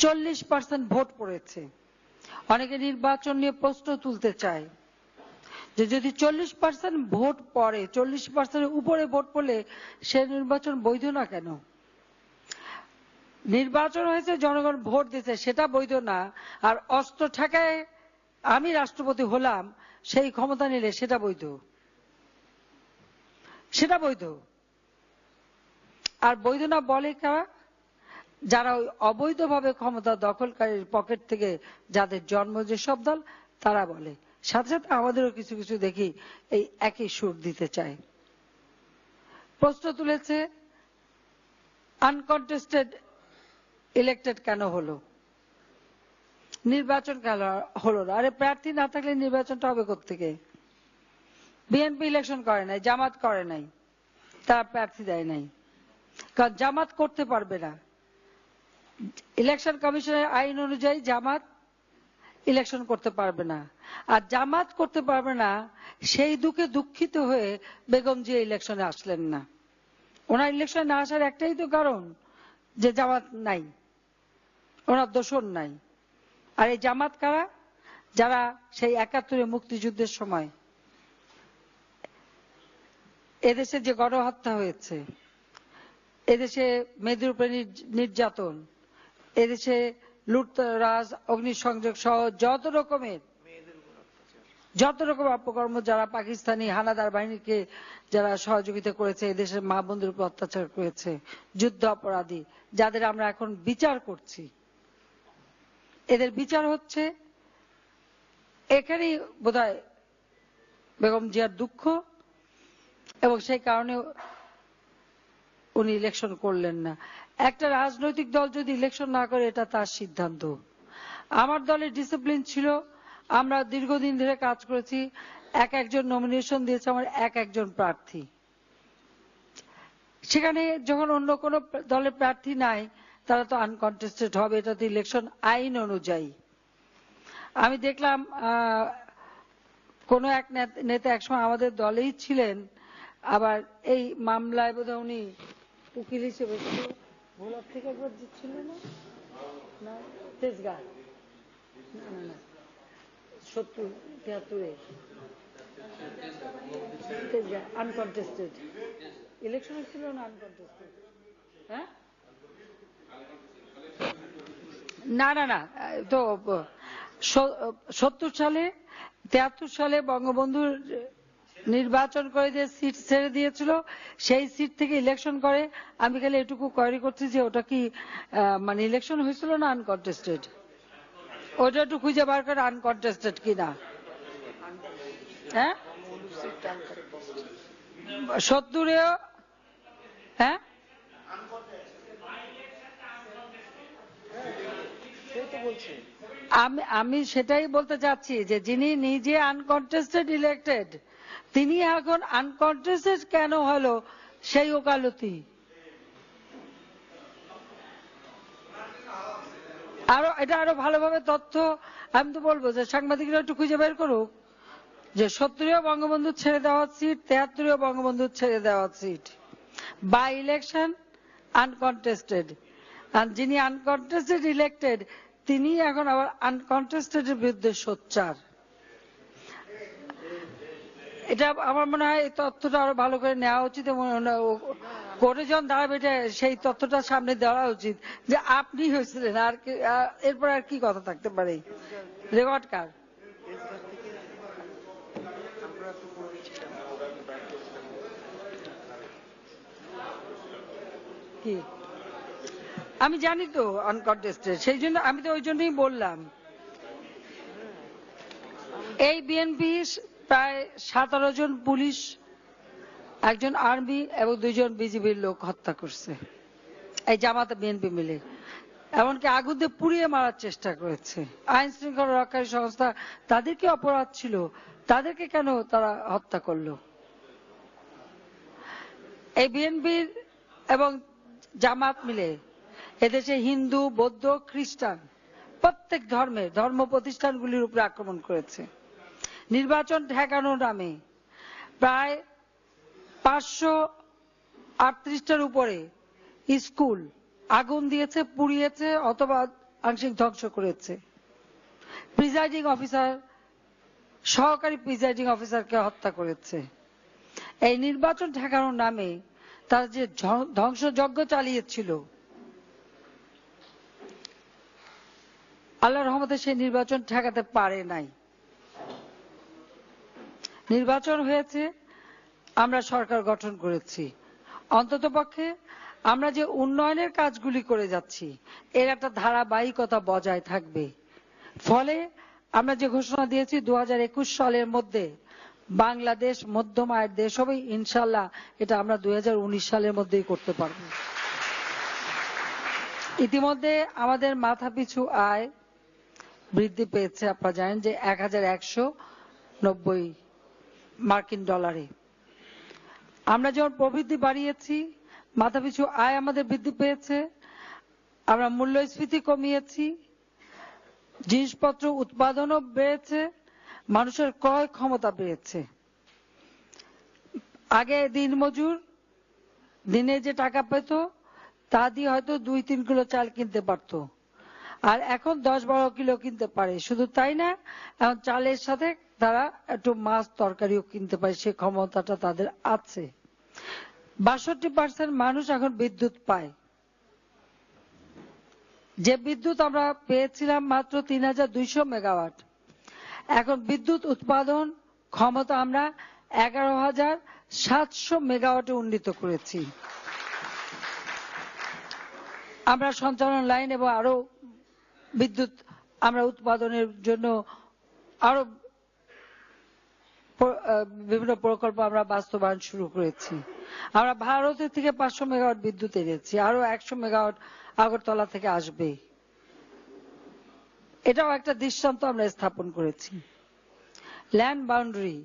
40% ভোট পড়েছে। অনেকে নির্বাচন নিয়ে প্রশ্ন তুলতে চায় যে যদি 40% ভোট পড়ে, 40% উপরে ভোট পড়লে সে নির্বাচন বৈধ না কেন? নির্বাচন হয়েছে, জনগণ ভোট দিয়েছে, সেটা বৈধ না। আর অস্ত্র ঠেকায় আমি রাষ্ট্রপতি হলাম, সেই ক্ষমতা নিলে সেটা বৈধ, সেটা বৈধ। আর বৈধ না বলে কারা? যারা ওই অবৈধভাবে ক্ষমতা দখলকারীর পকেট থেকে যাদের জন্ম, যেসব দল, তারা বলে। সাথে সাথে আমাদেরও কিছু কিছু দেখি এই একই সুর দিতে চায়। প্রশ্ন তুলেছে আনকন্টেস্টেড ইলেক্টেড কেন হলো, নির্বাচন কেন হলো না? আরে প্রার্থী না থাকলে নির্বাচনটা হবে কোত্থেকে? বিএনপি ইলেকশন করে নাই, জামাত করে নাই, তারা প্রার্থী দেয় নাই, কারণ জামাত করতে পারবে না। ইলেকশন কমিশনের আইন অনুযায়ী জামাত ইলেকশন করতে পারবে না। আর জামাত করতে পারবে না, সেই দুঃখে দুঃখিত হয়ে বেগম জিয়া ইলেকশনে আসলেন না। ওনার ইলেকশনে না আসার একটাই তো কারণ যে জামাত নাই, ওনার দোষর নাই। আর এই জামাত কারা? যারা সেই 71 মুক্তিযুদ্ধের সময় এদেশে যে গণহত্যা হয়েছে, এদেশে মেয়েদের উপরে নির্যাতন, এদেশে লুটতরাজ, অগ্নিসংযোগ সহ যত রকম অপকর্ম যারা পাকিস্তানি হানাদার বাহিনীকে যারা সহযোগিতা করেছে, এদেশের মা বোনদের উপর অত্যাচার করেছে, যুদ্ধ অপরাধী যাদের আমরা এখন বিচার করছি, এদের বিচার হচ্ছে। এখানেই বোধহয় বেগম জিয়ার দুঃখ, এবং সেই কারণে উনি ইলেকশন করলেন না। একটা রাজনৈতিক দল যদি ইলেকশন না করে এটা তার সিদ্ধান্ত। আমার দলের ডিসিপ্লিন ছিল, আমরা দীর্ঘদিন ধরে কাজ করেছি, একজন নমিনেশন দিয়েছে আমার একজন প্রার্থী। সেখানে যখন অন্য কোনো দলের প্রার্থী নাই তারা তো আনকন্টেস্টেড হবে, এটা তো ইলেকশন আইন অনুযায়ী। আমি দেখলাম কোন এক নেতা একসময় আমাদের দলেই ছিলেন, আবার এই মামলায় বোধহয় উনি উকিল হিসেবে ভোলার থেকে একবার জিতছিল না, তেজগাঁ, না 70-73 তেজগাঁ আনকন্টেস্টেড ইলেকশন ছিল না, আনকন্টেস্টেড। হ্যাঁ, না তো 70 সালে 73 সালে বঙ্গবন্ধুর নির্বাচন করে যে সিট ছেড়ে দিয়েছিল সেই সিট থেকে ইলেকশন করে। আমি খালি এটুকু কোয়েরি করছি যে ওটা কি মানে ইলেকশন হয়েছিল না আনকন্টেস্টেড, ওটা একটু খুঁজে বার করে আনকন্টেস্টেড কিনা। হ্যাঁ 70-এও, হ্যাঁ আমি সেটাই বলতে চাচ্ছি যে যিনি নিজে আনকন্টেস্টেড ইলেক্টেড তিনি এখন আনকন্টেস্টেড কেন হলো সেই ওকালতি। এটা আরো ভালোভাবে তথ্য আমি তো বলবো যে সাংবাদিকরা একটু খুঁজে বের করুক যে 70-এও বঙ্গবন্ধু ছেড়ে দেওয়া সিট, 73-এও বঙ্গবন্ধু ছেড়ে দেওয়া সিট, বাই ইলেকশন আনকন্টেস্টেড, আর যিনি আনকন্টেস্টেড ইলেক্টেড তিনি এখন আবার আনকন্টেস্টেড এর বিরুদ্ধে সোচ্চার। এটা আমার মনে হয় এই তথ্যটা আরো ভালো করে নেওয়া উচিত, এবং কোর্টে যখন দাঁড়াবে সেই তথ্যটা সামনে দেওয়া উচিত যে আপনি হয়েছিলেন, আর এরপর আর কি কথা থাকতে পারে। রেকর্ড কার কি আমি জানি তো আনকন্টেস্টেড, সেই জন্য আমি তো ওই জন্যই বললাম। এই বিএনপি প্রায় 17 জন পুলিশ, একজন আর্মি এবং 2 জন বিজিবির লোক হত্যা করছে এই জামাত বিএনপি মিলে, এমনকি আগুন দিয়ে পুড়িয়ে মারার চেষ্টা করেছে। আইন শৃঙ্খলা রক্ষাকারী সংস্থা তাদের কি অপরাধ ছিল, তাদেরকে কেন তারা হত্যা করলো? এই বিএনপির এবং জামাত মিলে এদেশে হিন্দু, বৌদ্ধ, খ্রিস্টান প্রত্যেক ধর্ম প্রতিষ্ঠানগুলির উপরে আক্রমণ করেছে। নির্বাচন ঠেকানোর নামে প্রায় 538টার উপরে স্কুল আগুন দিয়েছে, পুড়িয়েছে অথবা আংশিক ধ্বংস করেছে। প্রিজাইডিং অফিসার, সহকারী প্রিজাইডিং অফিসারকে হত্যা করেছে। এই নির্বাচন ঠেকানোর নামে তারা যে ধ্বংসযজ্ঞ চালিয়েছিল, আল্লাহর রহমতে সেই নির্বাচন ঠেকাতে পারে নাই। নির্বাচন হয়েছে, আমরা সরকার গঠন করেছি, অন্ততপক্ষে আমরা যে উন্নয়নের কাজগুলি করে যাচ্ছি এর একটা ধারাবাহিকতা বজায় থাকবে। ফলে আমরা যে ঘোষণা দিয়েছি 2021 সালের মধ্যে বাংলাদেশ মধ্যম আয়ের দেশ হবে, ইনশাল্লাহ এটা আমরা 2019 সালের মধ্যেই করতে পারব। ইতিমধ্যে আমাদের মাথাপিছু আয় বৃদ্ধি পেয়েছে, আপনারা জানেন যে 1190 মার্কিন ডলারে। আমরা যখন প্রবৃদ্ধি বাড়িয়েছি মাথাপিছু আয় আমাদের বৃদ্ধি পেয়েছে, আমরা মূল্যস্ফীতি কমিয়েছি, জিনিসপত্র উৎপাদনও বেড়েছে, মানুষের ক্রয় ক্ষমতা বেড়েছে। আগে দিনমজুর দিনে যে টাকা পেত তা দিয়ে হয়তো 2-3 কিলো চাল কিনতে পারত, আর এখন 10-12 কিলো কিনতে পারে। শুধু তাই না, এখন চালের সাথে তারা একটু মাছ তরকারিও কিনতে পারে, সে ক্ষমতাটা তাদের আছে। 62% মানুষ এখন বিদ্যুৎ পায়। যে বিদ্যুৎ আমরা পেয়েছিলাম মাত্র 3200 মেগাওয়াট, এখন বিদ্যুৎ উৎপাদন ক্ষমতা আমরা 11700 মেগাওয়াটে উন্নীত করেছি। আমরা সঞ্চালন লাইন এবং আরো বিদ্যুৎ আমরা উৎপাদনের জন্য আরো বিভিন্ন প্রকল্প আমরা বাস্তবায়ন শুরু করেছি। আমরা ভারতের থেকে 500 মেগাওয়াট বিদ্যুৎ এনেছি, আরো 100 মেগাওয়াট আগরতলা থেকে আসবে। এটাও একটা দৃষ্টান্ত আমরা স্থাপন করেছি। ল্যান্ড বাউন্ডারি,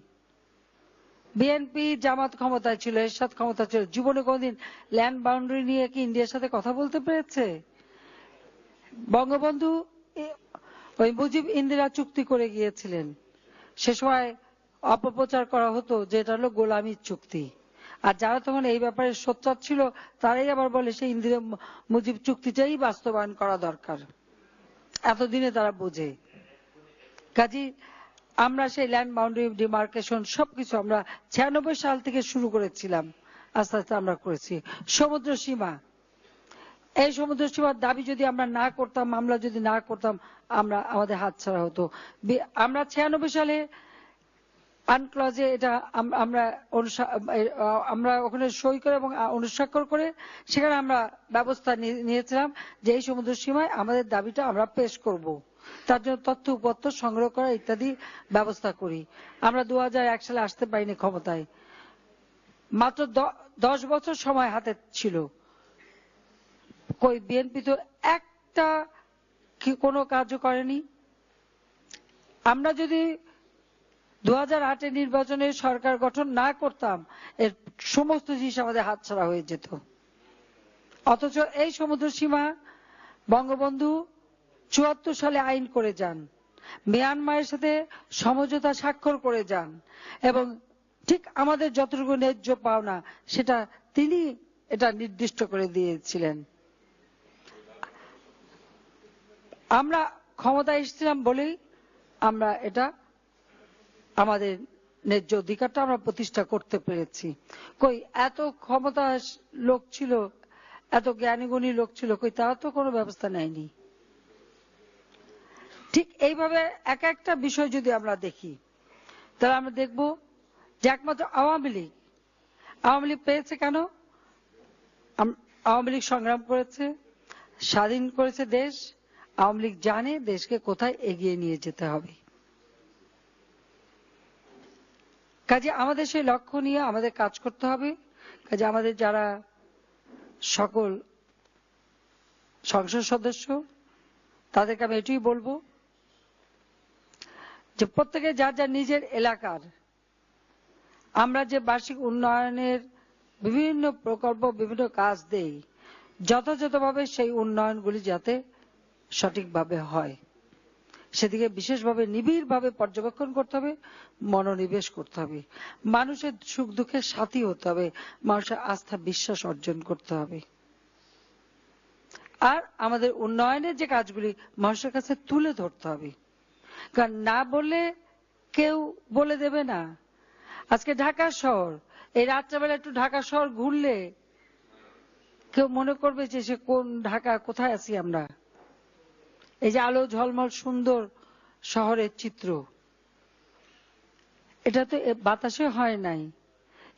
বিএনপি জামাত ক্ষমতায় ছিল, এরশাদ ক্ষমতা ছিল, জীবনে কোনদিন ল্যান্ড বাউন্ডারি নিয়ে কি ইন্ডিয়ার সাথে কথা বলতে পেরেছে? বঙ্গবন্ধু ওই মুজিব ইন্দিরা চুক্তি করে গিয়েছিলেন, সে সময় অপপ্রচার করা হতো যে এটা হলো গোলামীর চুক্তি। আর যারা তখন এই ব্যাপারে সোচ্চার ছিল তারাই আবার বলে সেই ইন্দিরা মুজিব চুক্তিটাই বাস্তবায়ন করা দরকার। এতদিনে তারা বোঝে। কাজী আমরা সেই ল্যান্ড বাউন্ডারি ডিমার্কেশন সবকিছু আমরা 96 সাল থেকে শুরু করেছিলাম, আস্তে আস্তে আমরা করেছি। সমুদ্র সীমা, এই সমুদ্র সীমার দাবি যদি আমরা না করতাম, আমরা যদি না করতাম, আমরা আমাদের হাতছাড়া হতো। আমরা 96 সালে আনক্লজে এটা আমরা ওখানে সই করে এবং অনুস্বাক্ষর করে সেখানে আমরা ব্যবস্থা নিয়েছিলাম যে এই সমুদ্র সীমায় আমাদের দাবিটা আমরা পেশ করব, তার জন্য তথ্য উপত্য সংগ্রহ করা ইত্যাদি ব্যবস্থা করি। আমরা 2001 সালে আসতে পারিনি ক্ষমতায়, মাত্র 10 বছর সময় হাতে ছিল। কই বিএনপি তো একটা কোনো কাজও করেনি। আমরা যদি 2008 নির্বাচনে সরকার গঠন না করতাম, এর সমস্ত জিনিস আমাদের হাতছাড়া হয়ে যেত। অথচ এই সমুদ্র সীমা বঙ্গবন্ধু 74 সালে আইন করে যান, মিয়ানমারের সাথে সমঝোতা স্বাক্ষর করে যান এবং ঠিক আমাদের যতটুকু ন্যায্য পাওনা সেটা তিনি এটা নির্দিষ্ট করে দিয়েছিলেন। আমরা ক্ষমতায় এসেছিলাম বলেই আমরা এটা আমাদের ন্যায্য অধিকারটা আমরা প্রতিষ্ঠা করতে পেরেছি। কই এত ক্ষমতা লোক ছিল, এত জ্ঞানীগুণী লোক ছিল, কই তারা তো কোনো ব্যবস্থা নেয়নি। ঠিক এইভাবে এক একটা বিষয় যদি আমরা দেখি তাহলে আমরা দেখব যে একমাত্র আওয়ামী লীগ পেয়েছে কেন? আওয়ামী লীগ সংগ্রাম করেছে, স্বাধীন করেছে দেশ। আওয়ামী লীগ জানে দেশকে কোথায় এগিয়ে নিয়ে যেতে হবে। কাজে আমাদের সেই লক্ষ্য নিয়ে আমাদের কাজ করতে হবে। কাজে আমাদের যারা সকল সংসদ সদস্য তাদেরকে আমি এটাই বলবো যে প্রত্যেকে যার যার নিজের এলাকার আমরা যে বার্ষিক উন্নয়নের বিভিন্ন প্রকল্প বিভিন্ন কাজ দেই, যথাযথভাবে সেই উন্নয়নগুলি যাতে সঠিকভাবে হয় সেদিকে বিশেষভাবে নিবিড়ভাবে পর্যবেক্ষণ করতে হবে, মনোনিবেশ করতে হবে, মানুষের সুখ দুঃখের সাথী হতে হবে, মানুষের আস্থা বিশ্বাস অর্জন করতে হবে। আর আমাদের উন্নয়নের যে কাজগুলি মানুষের কাছে তুলে ধরতে হবে, কারণ না বললে কেউ বলে দেবে না। আজকে ঢাকা শহর, এই রাত্রেবেলা একটু ঢাকা শহর ঘুরলে কেউ মনে করবে যে সে কোন ঢাকা, কোথায় আছি আমরা। এই যে আলো ঝলমল সুন্দর শহরের চিত্র, এটা তো বাতাসে হয় নাই।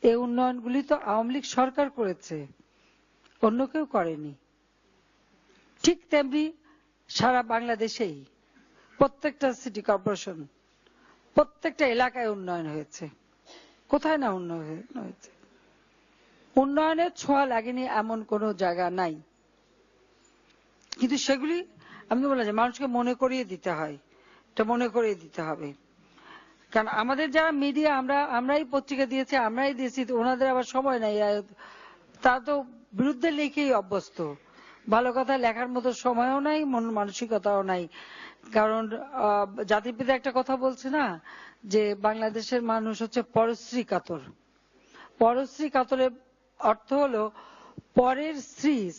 এই উন্নয়নগুলি তো আওয়ামী লীগ সরকার করেছে, অন্য কেউ করেনি। ঠিক তেমনি সারা বাংলাদেশেই প্রত্যেকটা সিটি কর্পোরেশন, প্রত্যেকটা এলাকায় উন্নয়ন হয়েছে। কোথায় না উন্নয়ন হয়েছে? উন্নয়নের ছোঁয়া লাগেনি এমন কোনো জায়গা নাই। কিন্তু সেগুলি আমি বললাম যে মানুষকে মনে করিয়ে দিতে হয়, এটা মনে করিয়ে দিতে হবে। কারণ আমাদের যারা মিডিয়া, আমরাই পত্রিকা দিয়েছি, আমরাই দিয়েছি, ওনাদের আবার সময় নাই। তারা তো বিরুদ্ধে লিখেই অভ্যস্ত, ভালো কথা লেখার মতো সময়ও নাই, মন মানসিকতাও নাই। কারণ জাতির পিতা একটা কথা বলছে না যে বাংলাদেশের মানুষ হচ্ছে পরশ্রী কাতর। পরশ্রী কাতরের অর্থ হলো পরের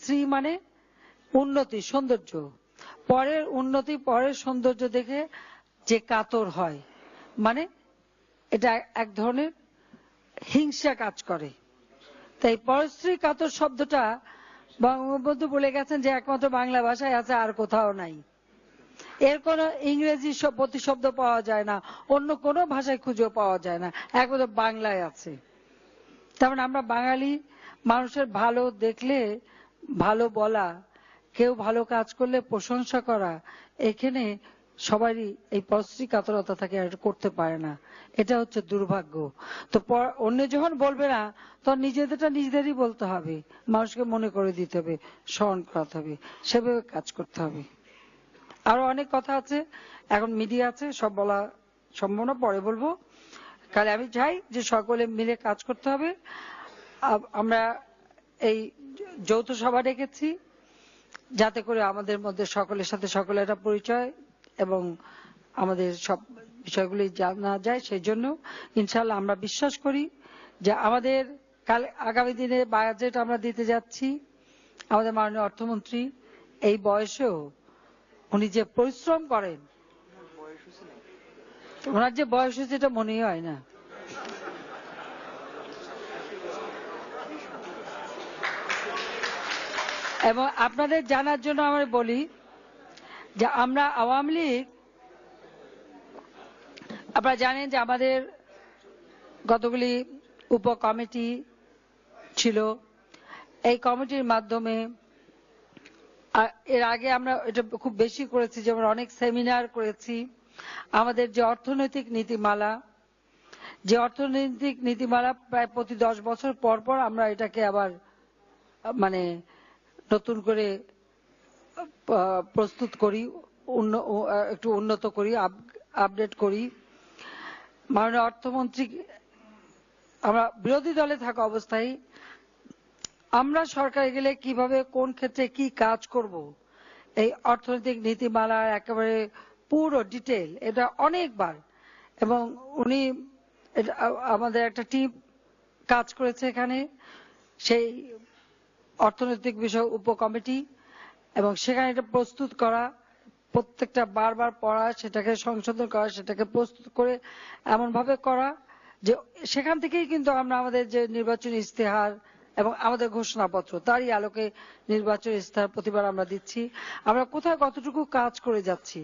শ্রী মানে উন্নতি, সৌন্দর্য, পরের উন্নতি পরের সৌন্দর্য দেখে যে কাতর হয়, মানে এটা এক ধরনের হিংসা কাজ করে। তাই পরশ্রী কাতর শব্দটা বঙ্গবন্ধু বলে গেছেন যে একমাত্র বাংলা ভাষায় আছে, আর কোথাও নাই। এর কোনো ইংরেজি প্রতিশব্দ পাওয়া যায় না, অন্য কোনো ভাষায় খুঁজেও পাওয়া যায় না, একমাত্র বাংলায় আছে। তেমন আমরা বাঙালি মানুষের ভালো দেখলে ভালো বলা, কেউ ভালো কাজ করলে প্রশংসা করা, এখানে সবারই এই পরশ্রী কাতরতা থাকে, এটা করতে পারে না। এটা হচ্ছে দুর্ভাগ্য। তো অন্য যখন বলবে না, তখন নিজেদেরটা নিজেদেরই বলতে হবে, মানুষকে মনে করে দিতে হবে, স্মরণ করাতে হবে, সেভাবে কাজ করতে হবে। আরো অনেক কথা আছে, এখন মিডিয়া আছে, সব বলা সম্ভব না, পরে বলবো। কালে আমি চাই যে সকলে মিলে কাজ করতে হবে। আমরা এই যৌথ সভা ডেকেছি যাতে করে আমাদের মধ্যে সকলের সাথে সকলের একটা পরিচয় এবং আমাদের সব বিষয়গুলি জানা যায়। সেই জন্য ইনশাআল্লাহ আমরা বিশ্বাস করি যে আমাদের আগামী দিনে বাজেট আমরা দিতে যাচ্ছি, আমাদের মাননীয় অর্থমন্ত্রী এই বয়সেও উনি যে পরিশ্রম করেন, ওনার যে বয়স হয়েছে এটা মনেই হয় না। এবং আপনাদের জানার জন্য আমরা বলি যে আমরা আওয়ামী লীগ, আপনারা জানেন যে আমাদের কতগুলি উপকমিটি ছিল। এই কমিটির মাধ্যমে এর আগে আমরা এটা খুব বেশি করেছি, যেমন অনেক সেমিনার করেছি। আমাদের যে অর্থনৈতিক নীতিমালা, প্রায় প্রতি 10 বছর পর পর আমরা এটাকে আবার মানে নতুন করে প্রস্তুত করি, একটু উন্নত করি, আপডেট করি। মাননীয় অর্থমন্ত্রী, আমরা বিরোধী দলে থাকা অবস্থায় আমরা সরকারে গেলে কিভাবে কোন ক্ষেত্রে কি কাজ করব, এই অর্থনৈতিক নীতিমালার একেবারে পুরো ডিটেল এটা অনেকবার, এবং উনি আমাদের একটা টিম কাজ করেছে এখানে, সেই অর্থনৈতিক বিষয় উপকমিটি, এবং সেখানে এটা প্রস্তুত করা, প্রত্যেকটা বারবার পড়া, সেটাকে সংশোধন করা, সেটাকে প্রস্তুত করে এমন ভাবে করা যে সেখান থেকেই কিন্তু আমরা আমাদের যে নির্বাচনী ইস্তেহার এবং আমাদের ঘোষণাপত্র, তারই আলোকে নির্বাচনী ইস্তেহার প্রতিবার আমরা দিচ্ছি। আমরা কোথায় কতটুকু কাজ করে যাচ্ছি,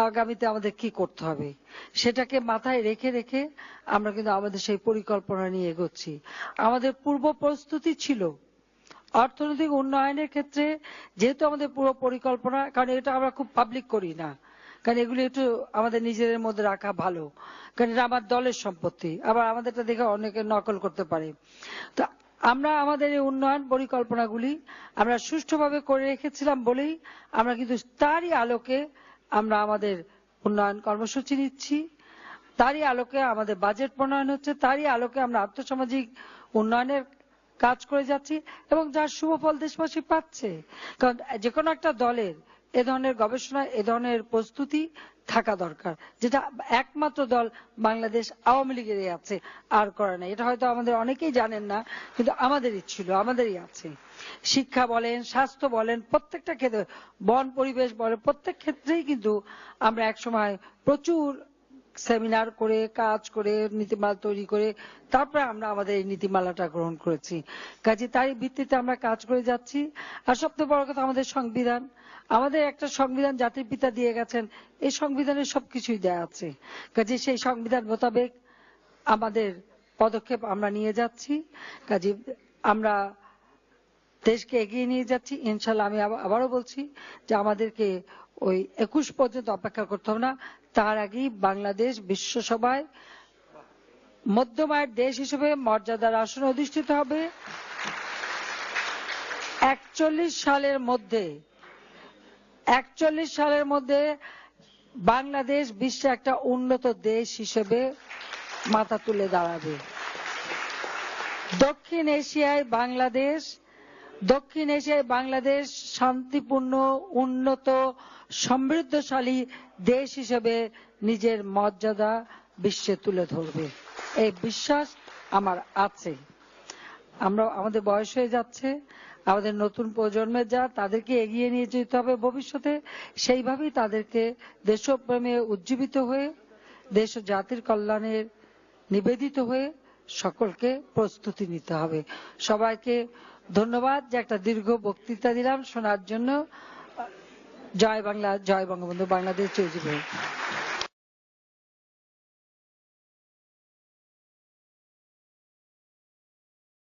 আগামীতে আমাদের কি করতে হবে, সেটাকে মাথায় রেখে রেখে আমরা কিন্তু আমাদের সেই পরিকল্পনা নিয়ে এগোচ্ছি। আমাদের পূর্ব প্রস্তুতি ছিল অর্থনৈতিক উন্নয়নের ক্ষেত্রে, যেহেতু আমাদের পুরো পরিকল্পনা, কারণ এটা আমরা খুব পাবলিক করি না, কারণ এগুলি একটু আমাদের নিজেদের মধ্যে রাখা ভালো, কারণ এটা আমার দলের সম্পত্তি, আবার আমাদেরটা দেখে অনেকে নকল করতে পারে। তো আমরা আমাদের এই উন্নয়ন পরিকল্পনাগুলি আমরা সুষ্ঠুভাবে করে রেখেছিলাম বলেই আমরা কিন্তু তারই আলোকে আমরা আমাদের উন্নয়ন কর্মসূচি নিচ্ছি, তারই আলোকে আমাদের বাজেট প্রণয়ন হচ্ছে, তারই আলোকে আমরা আর্থসামাজিক উন্নয়নের কাজ করে যাচ্ছি, এবং যার শুভফল দেশবাসী পাচ্ছে। কারণ যে কোনো একটা দলের এ ধরনের গবেষণা, এ ধরনের প্রস্তুতি থাকা দরকার, যেটা একমাত্র দল বাংলাদেশ আওয়ামী লীগেরই আছে, আর করে না। এটা হয়তো আমাদের অনেকেই জানেন না, কিন্তু আমাদেরই ছিল, আমাদেরই আছে। শিক্ষা বলেন, স্বাস্থ্য বলেন, প্রত্যেকটা ক্ষেত্রে, বন পরিবেশ বলেন, প্রত্যেক ক্ষেত্রেই কিন্তু আমরা একসময় প্রচুর সেমিনার করে, কাজ করে, নীতিমালা তৈরি করে তারপরে আমরা আমাদের এই নীতিমালাটা গ্রহণ করেছি। কাজে তারই ভিত্তিতে আমরা কাজ করে যাচ্ছি। আর সবচেয়ে বড় কথা, আমাদের সংবিধান, আমাদের একটা সংবিধান জাতির পিতা দিয়ে গেছেন, এই সংবিধানের সবকিছুই দেয়া আছে। কাজে সেই সংবিধান মোতাবেক আমাদের পদক্ষেপ আমরা নিয়ে যাচ্ছি। কাজে আমরা দেশকে এগিয়ে নিয়ে যাচ্ছি ইনশাল্লাহ। আমি আবারও বলছি যে আমাদেরকে ওই 21 পর্যন্ত অপেক্ষা করতে হবে না, তার আগেই বাংলাদেশ বিশ্বসভায় মধ্যম আয়ের দেশ হিসেবে মর্যাদার আসনে অধিষ্ঠিত হবে। 41 সালের মধ্যে বাংলাদেশ বিশ্বে একটা উন্নত দেশ হিসেবে মাথা তুলে দাঁড়াবে। দক্ষিণ এশিয়ায় বাংলাদেশ শান্তিপূর্ণ, উন্নত, সমৃদ্ধশালী দেশ হিসেবে নিজের মর্যাদা বিশ্বে তুলে ধরবে, এই বিশ্বাস আমার আছে। আমাদের বয়স হয়ে যাচ্ছে, আমাদের নতুন প্রজন্মের তাদেরকে এগিয়ে নিয়ে যেতে হবে ভবিষ্যতে, সেইভাবেই তাদেরকে দেশপ্রেমে উজ্জীবিত হয়ে, দেশ ও জাতির কল্যাণে নিবেদিত হয়ে সকলকে প্রস্তুতি নিতে হবে। সবাইকে ধন্যবাদ যে একটা দীর্ঘ বক্তৃতা দিলাম শোনার জন্য। জয় বাংলা, জয় বঙ্গবন্ধু, বাংলাদেশ চিরজীবী হোক।